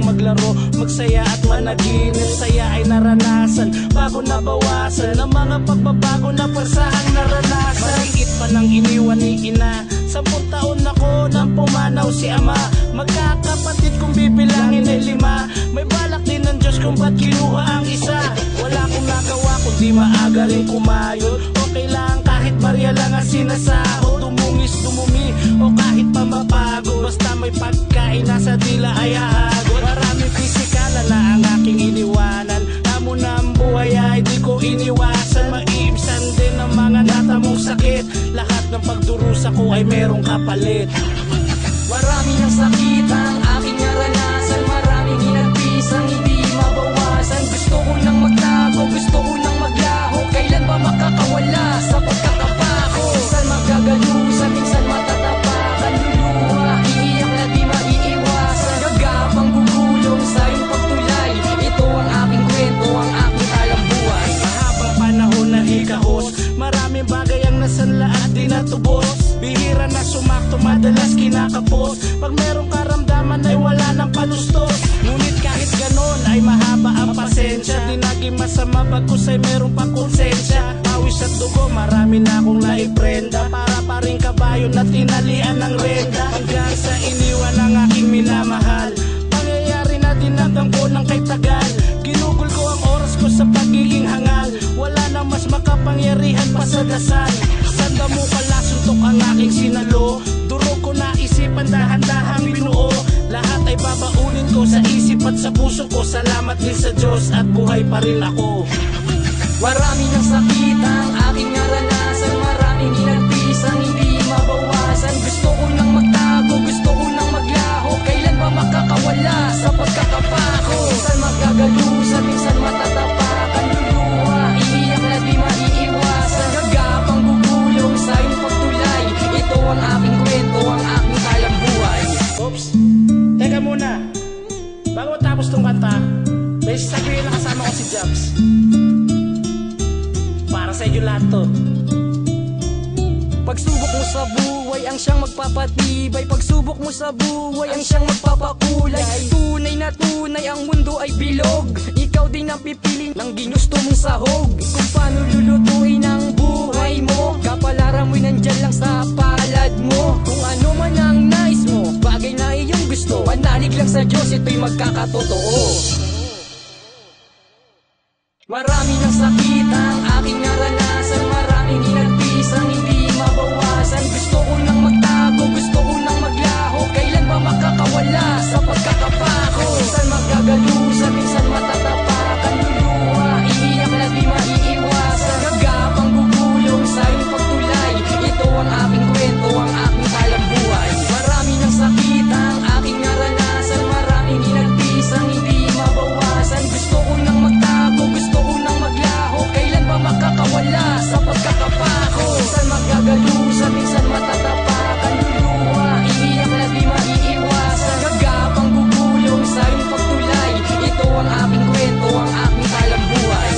maglaro, magsaya at managinip. Saya ay naranasan, bago nabawasan ng mga pagbabago na parsahang naranasan. Maliit pa nang iniwan ni ina, 10 taon ako nang pumanaw si ama. Magkakapatid kung bibilangin ay 5, may balak din ng Diyos kung ba't kinuha ang isa. Wala akong nagawa kundi maaga rin kumayod. Okay lang kahit barya lang ang sinasahod, dumungis dumumi o kahit pa mapagod, basta may pagkain nasa dila ay hahagod. Maraming pisikala na ang aking iniwanan, hamon na ang buhay ay di ko iniwasan. Maiibsan din ang mga natamong sakit, lahat ng pagdurusa ko ay merong kapalit. Marami ng sakit ang aking naranasan, maraming hinagpisang hindi mabawasan. Gusto ko nang magtago, gusto ko nang maglaho, kailan ba makakawala sa pagkakapako? Minsan magkagalusan, minsan matatapakan, luluha, iiyak na di maiiwasan. Gagapang gugulong sa iyong pagtulay, ito ang aking kwento, ang aking alam buhay. Mahabang panahon na hikahos, maraming bagay ang nasanla at di natubos. Bihira na sumakto, madalas kinakapos. Pag merong karamdaman ay wala nang panustos. Ngunit kahit ganon ay mahaba ang pasensya, di naging masama bagkus ay merong pang konsensya. Pawis at dugo, marami na akong naiprenda, para pa rin kabayo na tinalian ng renda. Hanggang sa iniwan ang aking minamahal, pangyayari na dinamdam ko ng kay tagal. Ginugol ko ang oras ko sa pagiging hangal, wala na mas makapangyarihan pa sa dasal. Sanda mo pala suntok ang aking sinalo, durog ko na isipan dahan-dahang binuo. Lahat ay babaunin ko sa isip at sa puso ko, salamat din sa Diyos at buhay pa rin ako. Marami ng sakit ang aking naranasan, maraming hinagpisang hindi mabawasan. Gusto ko nang magtago, gusto ko nang maglaho, kailan ba makakawala sa pagkakapako? Minsan magkagalusan, minsan matatapakan, luluha, iiyak na di maiiwasan. Gagapang gugulong sa iyong pagtulay, ito ang aking kwento, ang aking alam buhay. Oops, teka muna, bago tapos tong kanta, may sasabihin na kasama ko si Jobs. Para sa inyo lahat to. Pagsubok mo sa buhay ang siyang magpapatibay, pagsubok mo sa buhay ang siyang magpapakulay. Tunay na tunay ang mundo ay bilog, ikaw din ang pipili ng ginusto mong sahog. Kung paano lulutuin ang buhay mo, kapalaran mo'y nandyan lang sa palad mo. Kung ano man ang nais mo, bagay na iyong gusto, panalig lang sa Diyos, ito'y magkakatotoo. Marami ng sakit ang aking naranasan, maraming hinagpisang hindi mabawasan. Gusto ko nang magtago, gusto ko nang maglaho, kailan ba makakawala sa pagkakapako? Minsan magkagalusan, minsan matatapakan, luluha, iiyak na di maiiwasan. Gagapang gugulong sa iyong pagtulay, ito ang aking kwento, ang aking alam buhay. Marami ng sakit ang aking naranasan, maraming hinagpisang hindi mabawasan. Gusto ko nang magtago, gusto ko nang maglaho, kailan ba makakawala sa pagkakapako? Minsan magkagalusan, minsan matatapakan, luluha, iiyak na di maiiwasan. Gagapang gugulong sa iyong pagtulay, ito ang aking kwento, ang aking alam buhay.